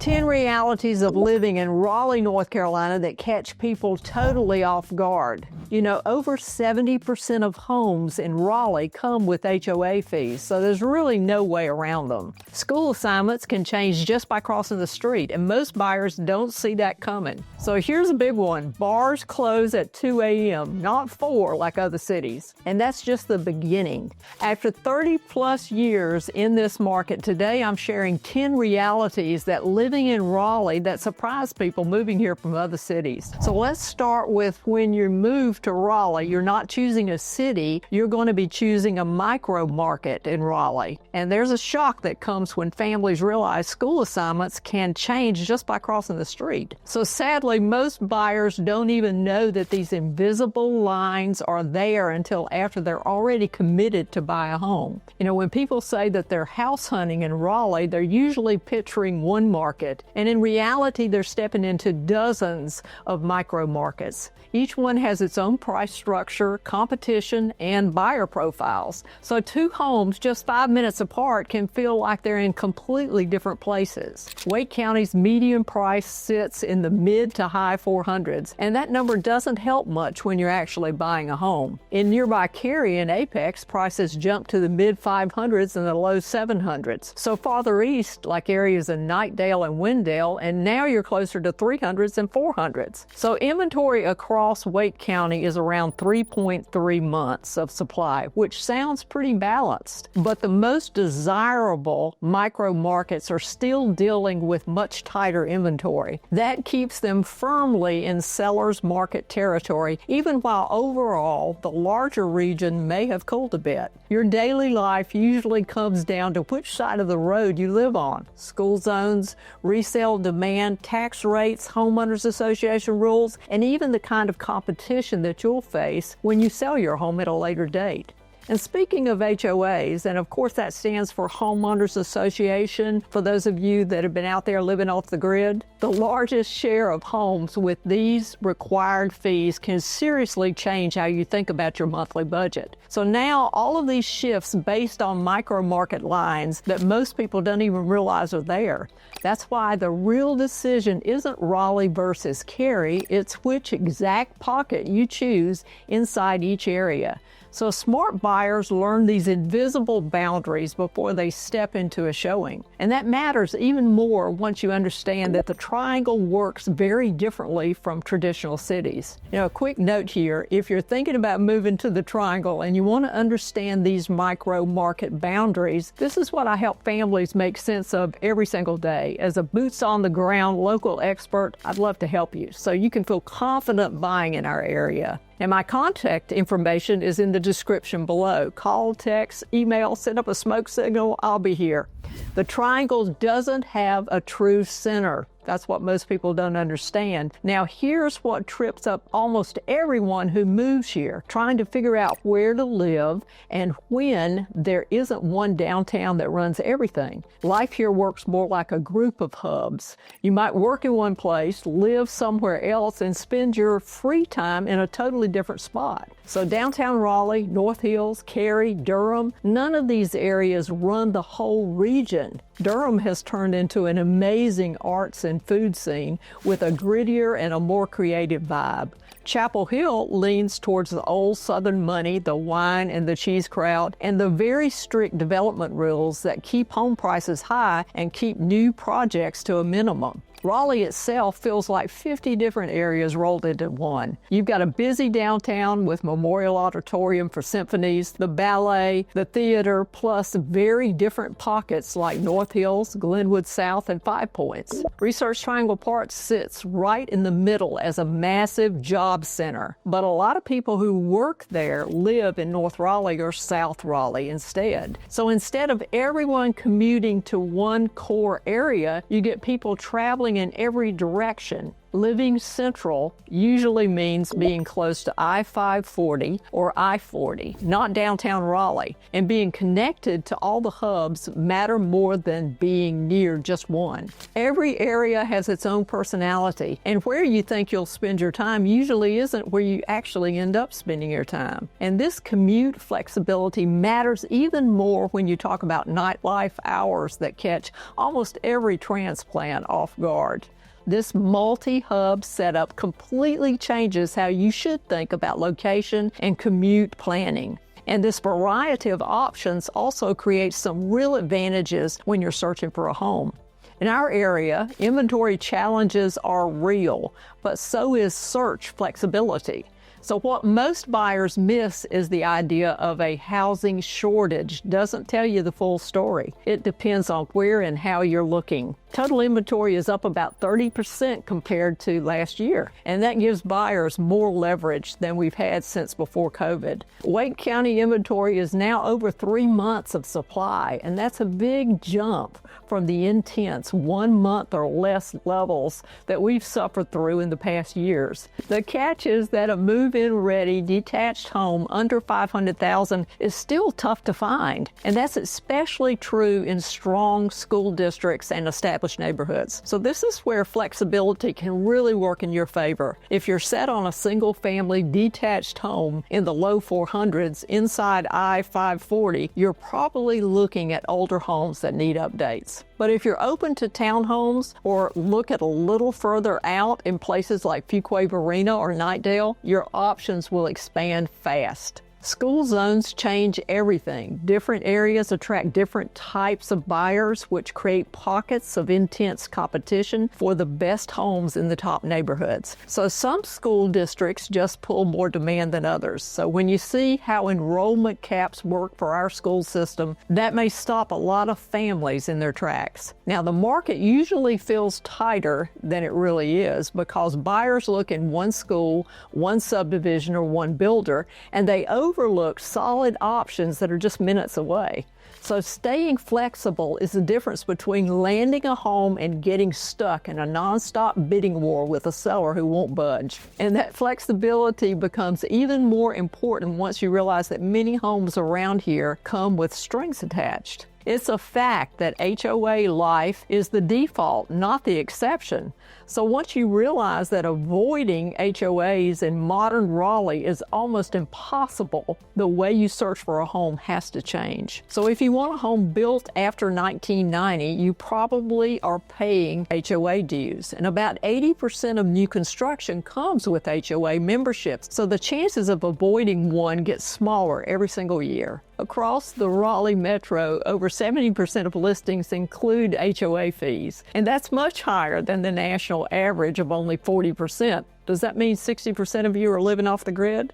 10 realities of living in Raleigh, North Carolina that catch people totally off guard. You know, over 70% of homes in Raleigh come with HOA fees, so there's really no way around them. School assignments can change just by crossing the street, and most buyers don't see that coming. So here's a big one. Bars close at 2 a.m., not 4 like other cities. And that's just the beginning. After 30 plus years in this market, today I'm sharing 10 realities that living in Raleigh that surprise people moving here from other cities. So let's start with when you move to Raleigh, you're not choosing a city, you're going to be choosing a micro market in Raleigh. And there's a shock that comes when families realize school assignments can change just by crossing the street. So sadly, most buyers don't even know that these invisible lines are there until after they're already committed to buy a home. You know, when people say that they're house hunting in Raleigh, they're usually picturing one market, and in reality, they're stepping into dozens of micro markets. Each one has its own price structure, competition, and buyer profiles. So 2 homes just 5 minutes apart can feel like they're in completely different places. Wake County's median price sits in the mid to high 400s, and that number doesn't help much when you're actually buying a home. In nearby Cary and Apex, prices jump to the mid 500s and the low 700s. So farther east, like areas in Knightdale and Wendell, and now you're closer to 300s and 400s. So inventory across Wake County is around 3.3 months of supply, which sounds pretty balanced. But the most desirable micro markets are still dealing with much tighter inventory. That keeps them firmly in seller's market territory, even while overall the larger region may have cooled a bit. Your daily life usually comes down to which side of the road you live on. School zones, resale demand, tax rates, homeowners association rules, and even the kind of competition that you'll face when you sell your home at a later date. And speaking of HOAs, and of course that stands for Homeowners Association, for those of you that have been out there living off the grid, the largest share of homes with these required fees can seriously change how you think about your monthly budget. So now all of these shifts based on micro market lines that most people don't even realize are there. That's why the real decision isn't Raleigh versus Cary, it's which exact pocket you choose inside each area. So smart buyers learn these invisible boundaries before they step into a showing. And that matters even more once you understand that the triangle works very differently from traditional cities. You know, a quick note here, if you're thinking about moving to the triangle and you want to understand these micro market boundaries, this is what I help families make sense of every single day. As a boots on the ground local expert, I'd love to help you so you can feel confident buying in our area. And my contact information is in the description below. Call, text, email, send up a smoke signal, I'll be here. The triangle doesn't have a true center. That's what most people don't understand. Now, here's what trips up almost everyone who moves here, trying to figure out where to live and when there isn't one downtown that runs everything. Life here works more like a group of hubs. You might work in one place, live somewhere else, and spend your free time in a totally different spot. So downtown Raleigh, North Hills, Cary, Durham, none of these areas run the whole region. Durham has turned into an amazing arts and food scene with a grittier and a more creative vibe. Chapel Hill leans towards the old Southern money, the wine and the cheese crowd, and the very strict development rules that keep home prices high and keep new projects to a minimum. Raleigh itself feels like 50 different areas rolled into one. You've got a busy downtown with Memorial Auditorium for symphonies, the ballet, the theater, plus very different pockets like North Hills, Glenwood South, and Five Points. Research Triangle Park sits right in the middle as a massive job center, but a lot of people who work there live in North Raleigh or South Raleigh instead. So instead of everyone commuting to one core area, you get people traveling in every direction. Living central usually means being close to I-540 or I-40, not downtown Raleigh, and being connected to all the hubs matter more than being near just one. Every area has its own personality, and where you think you'll spend your time usually isn't where you actually end up spending your time. And this commute flexibility matters even more when you talk about nightlife hours that catch almost every transplant off guard. This multi-hub setup completely changes how you should think about location and commute planning. And this variety of options also creates some real advantages when you're searching for a home. In our area, inventory challenges are real, but so is search flexibility. So what most buyers miss is the idea of a housing shortage. Doesn't tell you the full story. It depends on where and how you're looking. Total inventory is up about 30% compared to last year, and that gives buyers more leverage than we've had since before COVID. Wake County inventory is now over 3 months of supply, and that's a big jump from the intense 1 month or less levels that we've suffered through in the past years. The catch is that a move-in ready detached home under $500,000 is still tough to find, and that's especially true in strong school districts and established neighborhoods. So this is where flexibility can really work in your favor. If you're set on a single-family detached home in the low 400s inside I-540, you're probably looking at older homes that need updates. But if you're open to townhomes or look at a little further out in places like Fuquay-Varina or Knightdale, your options will expand fast. School zones change everything. Different areas attract different types of buyers, which create pockets of intense competition for the best homes in the top neighborhoods. So some school districts just pull more demand than others. So when you see how enrollment caps work for our school system, that may stop a lot of families in their tracks. Now, the market usually feels tighter than it really is because buyers look in one school, one subdivision, or one builder, and they overlook solid options that are just minutes away. So staying flexible is the difference between landing a home and getting stuck in a nonstop bidding war with a seller who won't budge. And that flexibility becomes even more important once you realize that many homes around here come with strings attached. It's a fact that HOA life is the default, not the exception. So once you realize that avoiding HOAs in modern Raleigh is almost impossible, the way you search for a home has to change. So if you want a home built after 1990, you probably are paying HOA dues. And about 80% of new construction comes with HOA memberships. So the chances of avoiding one get smaller every single year. Across the Raleigh metro, over 70% of listings include HOA fees, and that's much higher than the national average of only 40%. Does that mean 60% of you are living off the grid?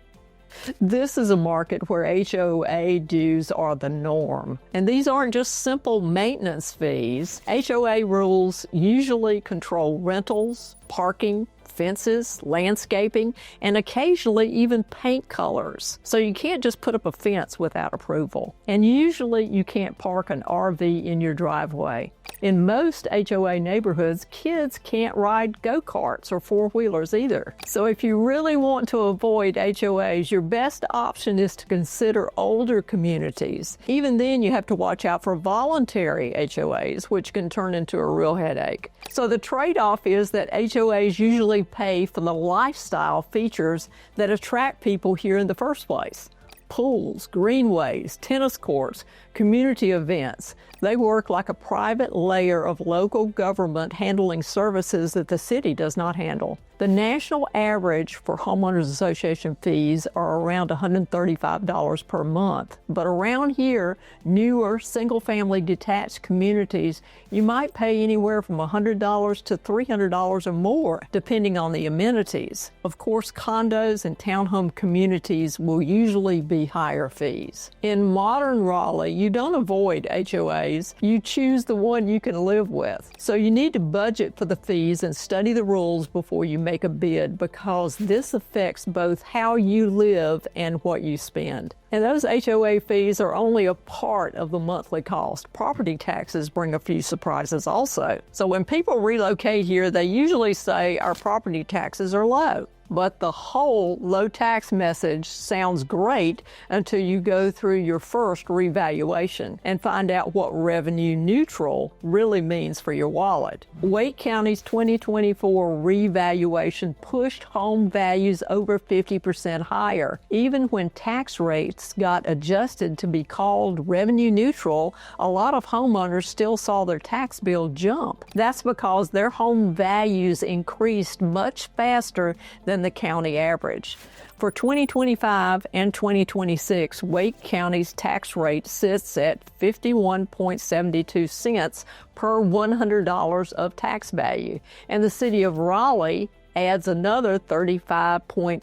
This is a market where HOA dues are the norm. And these aren't just simple maintenance fees. HOA rules usually control rentals, parking, fences, landscaping, and occasionally even paint colors. So you can't just put up a fence without approval. And usually you can't park an RV in your driveway. In most HOA neighborhoods, kids can't ride go-karts or four-wheelers either. So if you really want to avoid HOAs, your best option is to consider older communities. Even then, you have to watch out for voluntary HOAs, which can turn into a real headache. So the trade-off is that HOAs usually pay for the lifestyle features that attract people here in the first place. Pools, greenways, tennis courts, community events. They work like a private layer of local government handling services that the city does not handle. The national average for homeowners association fees are around $135 per month. But around here, newer single-family detached communities, you might pay anywhere from $100 to $300 or more, depending on the amenities. Of course, condos and townhome communities will usually be higher fees. In modern Raleigh, you don't avoid HOAs HOAs, you choose the one you can live with. So you need to budget for the fees and study the rules before you make a bid, because this affects both how you live and what you spend. And those HOA fees are only a part of the monthly cost. Property taxes bring a few surprises also. So when people relocate here, they usually say our property taxes are low. But the whole low tax message sounds great until you go through your first revaluation and find out what revenue neutral really means for your wallet. Wake County's 2024 revaluation pushed home values over 50% higher. Even when tax rates got adjusted to be called revenue neutral, a lot of homeowners still saw their tax bill jump. That's because their home values increased much faster than the county average. For 2025 and 2026, Wake County's tax rate sits at 51.72 cents per $100 of tax value, and the city of Raleigh adds another 35.50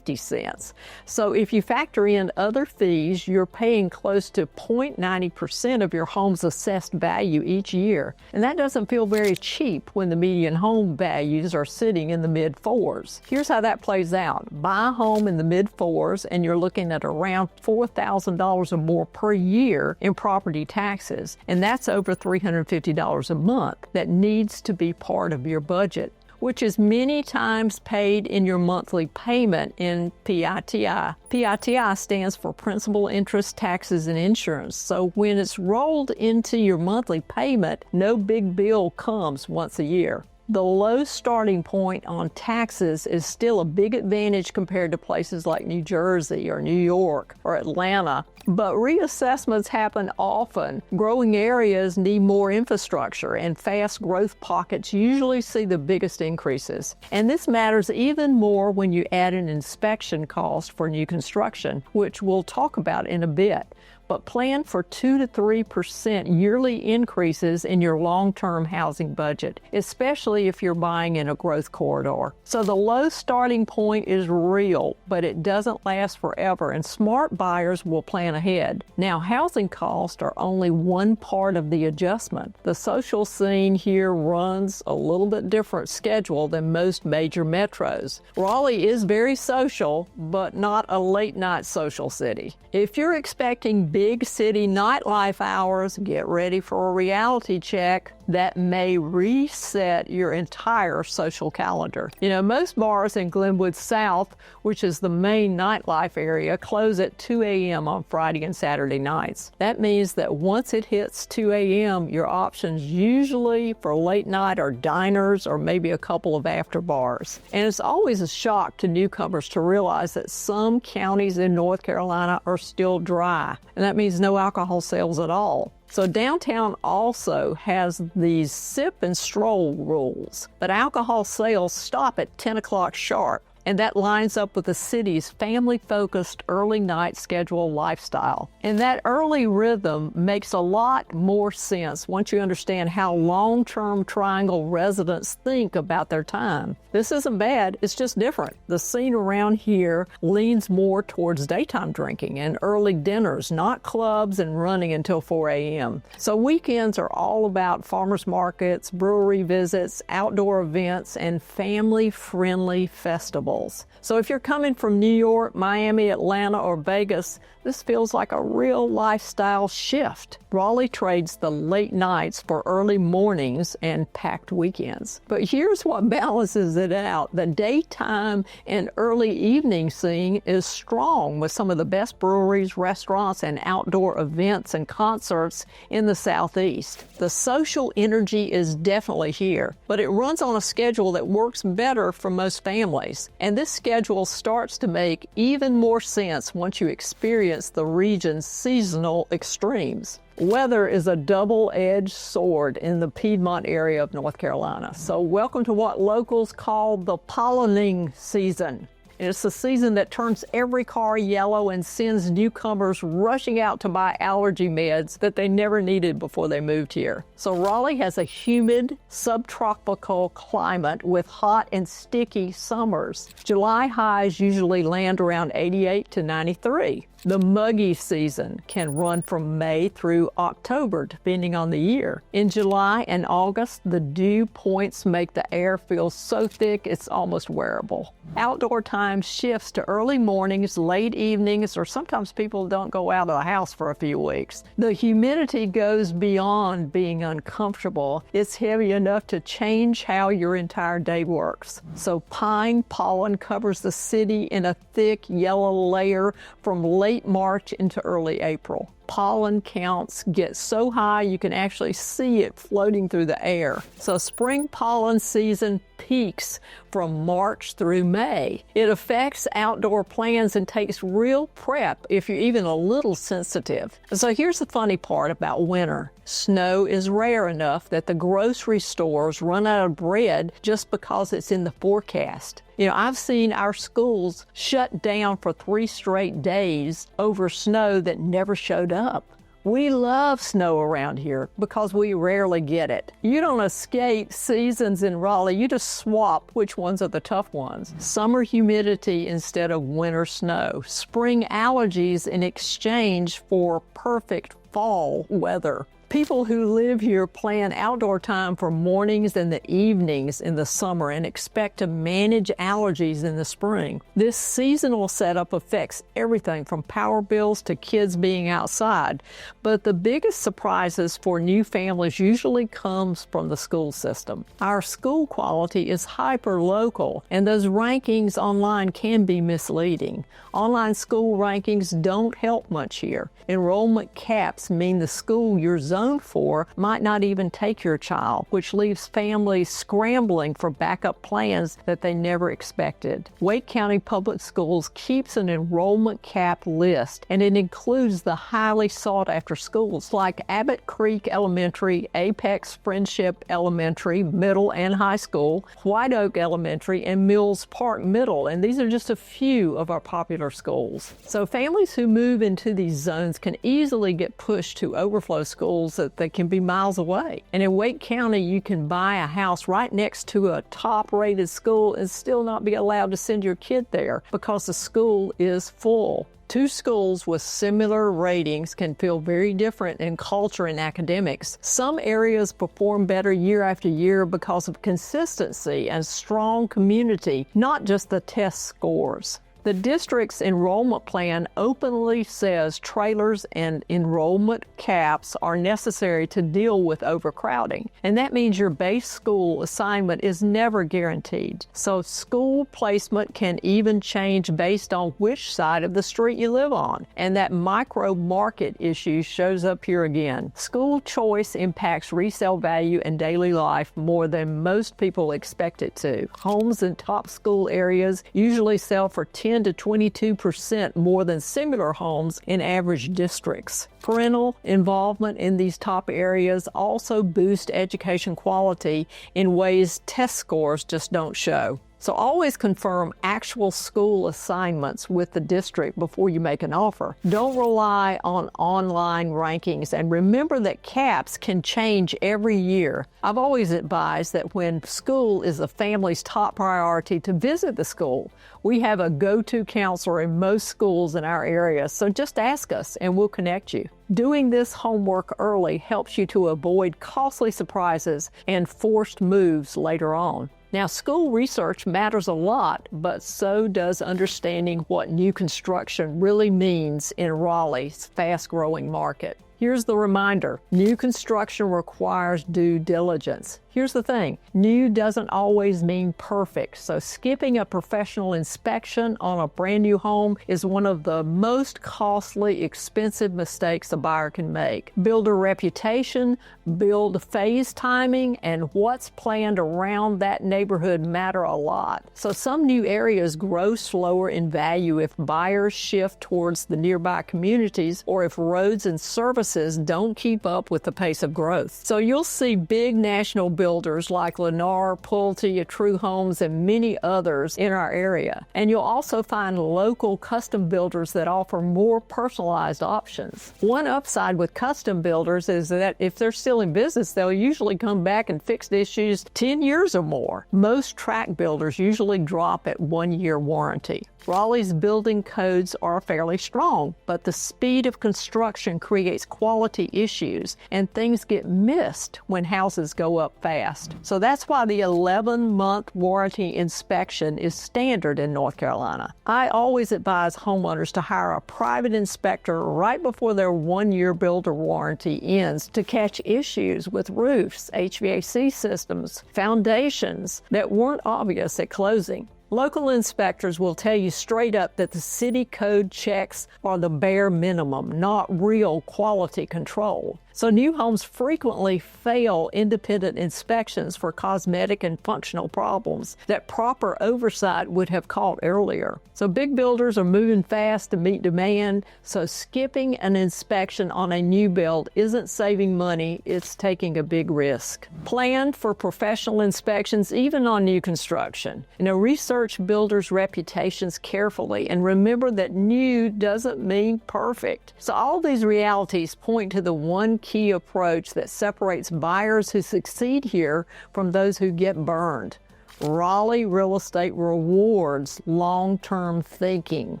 cents. So if you factor in other fees, you're paying close to 0.90% of your home's assessed value each year. And that doesn't feel very cheap when the median home values are sitting in the mid-4s. Here's how that plays out. Buy a home in the mid-4s and you're looking at around $4,000 or more per year in property taxes. And that's over $350 a month that needs to be part of your budget, which is many times paid in your monthly payment in PITI. PITI stands for Principal, Interest, Taxes, and Insurance. So when it's rolled into your monthly payment, no big bill comes once a year. The low starting point on taxes is still a big advantage compared to places like New Jersey or New York or Atlanta, but reassessments happen often. Growing areas need more infrastructure, and fast growth pockets usually see the biggest increases. And this matters even more when you add an inspection cost for new construction, which we'll talk about in a bit. But plan for 2 to 3% yearly increases in your long-term housing budget, especially if you're buying in a growth corridor. So the low starting point is real, but it doesn't last forever, and smart buyers will plan ahead. Now, housing costs are only one part of the adjustment. The social scene here runs a little bit different schedule than most major metros. Raleigh is very social, but not a late-night social city. If you're expecting big city nightlife hours, get ready for a reality check that may reset your entire social calendar. You know, most bars in Glenwood South, which is the main nightlife area, close at 2 a.m. on Friday and Saturday nights. That means that once it hits 2 a.m., your options usually for late night are diners or maybe a couple of after bars. And it's always a shock to newcomers to realize that some counties in North Carolina are still dry, and that means no alcohol sales at all. So downtown also has these sip and stroll rules, but alcohol sales stop at 10 o'clock sharp. And that lines up with the city's family-focused early night schedule lifestyle. And that early rhythm makes a lot more sense once you understand how long-term Triangle residents think about their time. This isn't bad, it's just different. The scene around here leans more towards daytime drinking and early dinners, not clubs and running until 4 a.m. So weekends are all about farmers markets, brewery visits, outdoor events, and family-friendly festivals. So if you're coming from New York, Miami, Atlanta, or Vegas, this feels like a real lifestyle shift. Raleigh trades the late nights for early mornings and packed weekends. But here's what balances it out. The daytime and early evening scene is strong with some of the best breweries, restaurants, and outdoor events and concerts in the Southeast. The social energy is definitely here, but it runs on a schedule that works better for most families. And this schedule starts to make even more sense once you experience the region's seasonal extremes. Weather is a double-edged sword in the Piedmont area of North Carolina. So welcome to what locals call the pollening season. It's the season that turns every car yellow and sends newcomers rushing out to buy allergy meds that they never needed before they moved here. So Raleigh has a humid, subtropical climate with hot and sticky summers. July highs usually land around 88 to 93. The muggy season can run from May through October, depending on the year. In July and August, the dew points make the air feel so thick it's almost wearable. Outdoor time shifts to early mornings, late evenings, or sometimes people don't go out of the house for a few weeks. The humidity goes beyond being uncomfortable. It's heavy enough to change how your entire day works. So pine pollen covers the city in a thick yellow layer from late March into early April. Pollen counts get so high you can actually see it floating through the air. So spring pollen season peaks from March through May. It affects outdoor plans and takes real prep if you're even a little sensitive. So here's the funny part about winter. Snow is rare enough that the grocery stores run out of bread just because it's in the forecast. You know, I've seen our schools shut down for 3 straight days over snow that never showed up. We love snow around here because we rarely get it. You don't escape seasons in Raleigh, you just swap which ones are the tough ones. Summer humidity instead of winter snow. Spring allergies in exchange for perfect fall weather. People who live here plan outdoor time for mornings and the evenings in the summer and expect to manage allergies in the spring. This seasonal setup affects everything from power bills to kids being outside. But the biggest surprises for new families usually comes from the school system. Our school quality is hyper-local, and those rankings online can be misleading. Online school rankings don't help much here. Enrollment caps mean the school you're zoned for might not even take your child, which leaves families scrambling for backup plans that they never expected. Wake County Public Schools keeps an enrollment cap list, and it includes the highly sought-after schools like Abbott Creek Elementary, Apex Friendship Elementary, Middle and High School, White Oak Elementary, and Mills Park Middle, and these are just a few of our popular schools. So families who move into these zones can easily get pushed to overflow schools that can be miles away. And in Wake County, you can buy a house right next to a top-rated school and still not be allowed to send your kid there because the school is full. 2 schools with similar ratings can feel very different in culture and academics. Some areas perform better year after year because of consistency and strong community, not just the test scores. The district's enrollment plan openly says trailers and enrollment caps are necessary to deal with overcrowding, and that means your base school assignment is never guaranteed. So school placement can even change based on which side of the street you live on, and that micro-market issue shows up here again. School choice impacts resale value and daily life more than most people expect it to. Homes in top school areas usually sell for 10 to 22% more than similar homes in average districts. Parental involvement in these top areas also boosts education quality in ways test scores just don't show. So always confirm actual school assignments with the district before you make an offer. Don't rely on online rankings, and remember that caps can change every year. I've always advised that when school is a family's top priority, to visit the school. We have a go-to counselor in most schools in our area, so just ask us and we'll connect you. Doing this homework early helps you to avoid costly surprises and forced moves later on. Now, school research matters a lot, but so does understanding what new construction really means in Raleigh's fast-growing market. Here's the reminder. New construction requires due diligence. Here's the thing. New doesn't always mean perfect, so skipping a professional inspection on a brand new home is one of the most costly, expensive mistakes a buyer can make. Builder reputation, build phase timing, and what's planned around that neighborhood matter a lot. So some new areas grow slower in value if buyers shift towards the nearby communities or if roads and services don't keep up with the pace of growth. So you'll see big national builders builders like Lennar, Pulte, True Homes, and many others in our area. And you'll also find local custom builders that offer more personalized options. One upside with custom builders is that if they're still in business, they'll usually come back and fix the issues 10 years or more. Most tract builders usually drop at 1-year warranty. Raleigh's building codes are fairly strong, but the speed of construction creates quality issues and things get missed when houses go up fast. So that's why the 11-month warranty inspection is standard in North Carolina. I always advise homeowners to hire a private inspector right before their 1-year builder warranty ends to catch issues with roofs, HVAC systems, foundations that weren't obvious at closing. Local inspectors will tell you straight up that the city code checks are the bare minimum, not real quality control. So new homes frequently fail independent inspections for cosmetic and functional problems that proper oversight would have caught earlier. So big builders are moving fast to meet demand, so skipping an inspection on a new build isn't saving money, it's taking a big risk. Plan for professional inspections even on new construction. Research builders' reputations carefully and remember that new doesn't mean perfect. So all these realities point to the one key approach that separates buyers who succeed here from those who get burned. Raleigh real estate rewards long-term thinking.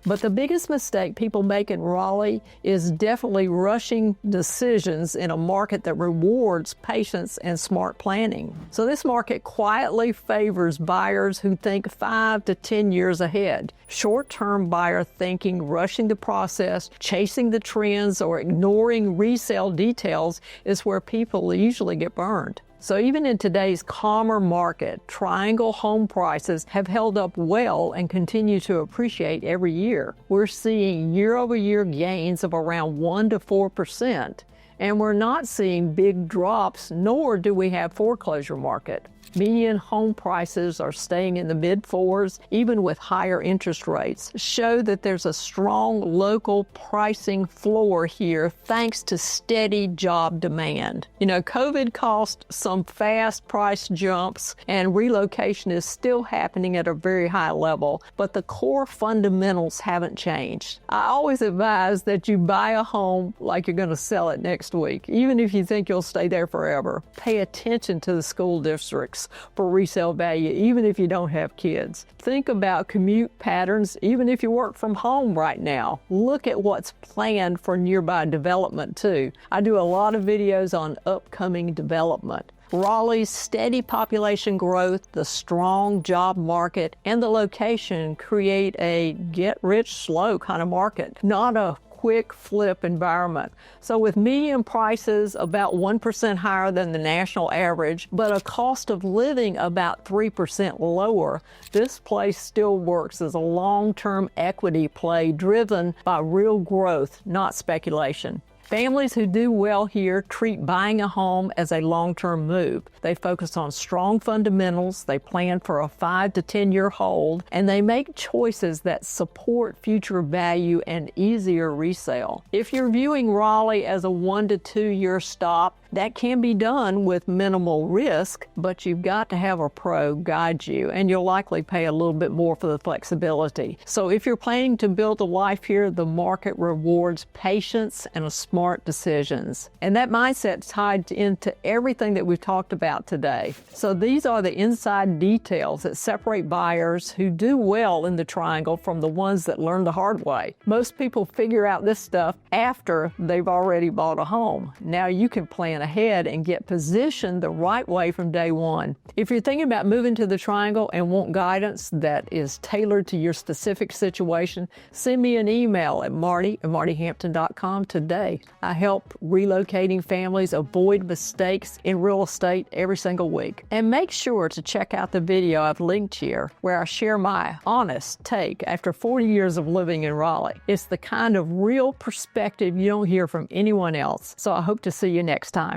But the biggest mistake people make in Raleigh is definitely rushing decisions in a market that rewards patience and smart planning. So this market quietly favors buyers who think 5 to 10 years ahead. Short-term buyer thinking, rushing the process, chasing the trends, or ignoring resale details is where people usually get burned. So even in today's calmer market, triangle home prices have held up well and continue to appreciate every year. We're seeing year-over-year gains of around 1 to 4%, and we're not seeing big drops, nor do we have foreclosure market. Median home prices are staying in the mid-4s, even with higher interest rates, show that there's a strong local pricing floor here thanks to steady job demand. COVID caused some fast price jumps and relocation is still happening at a very high level, but the core fundamentals haven't changed. I always advise that you buy a home like you're going to sell it next week, even if you think you'll stay there forever. Pay attention to the school districts for resale value, even if you don't have kids. Think about commute patterns, even if you work from home right now. Look at what's planned for nearby development too. I do a lot of videos on upcoming development. Raleigh's steady population growth, the strong job market, and the location create a get-rich-slow kind of market, not a quick flip environment. So with median prices about 1% higher than the national average, but a cost of living about 3% lower, this place still works as a long-term equity play driven by real growth, not speculation. Families who do well here treat buying a home as a long-term move. They focus on strong fundamentals, they plan for a 5 to 10-year hold, and they make choices that support future value and easier resale. If you're viewing Raleigh as a 1 to 2 year stop, that can be done with minimal risk, but you've got to have a pro guide you, and you'll likely pay a little bit more for the flexibility. So if you're planning to build a life here, the market rewards patience and smart decisions. And that mindset tied into everything that we've talked about today. So these are the inside details that separate buyers who do well in the triangle from the ones that learn the hard way. Most people figure out this stuff after they've already bought a home. Now you can plan ahead and get positioned the right way from day one. If you're thinking about moving to the Triangle and want guidance that is tailored to your specific situation, send me an email at marti@martihampton.com today. I help relocating families avoid mistakes in real estate every single week. And make sure to check out the video I've linked here where I share my honest take after 40 years of living in Raleigh. It's the kind of real perspective you don't hear from anyone else. So I hope to see you next time.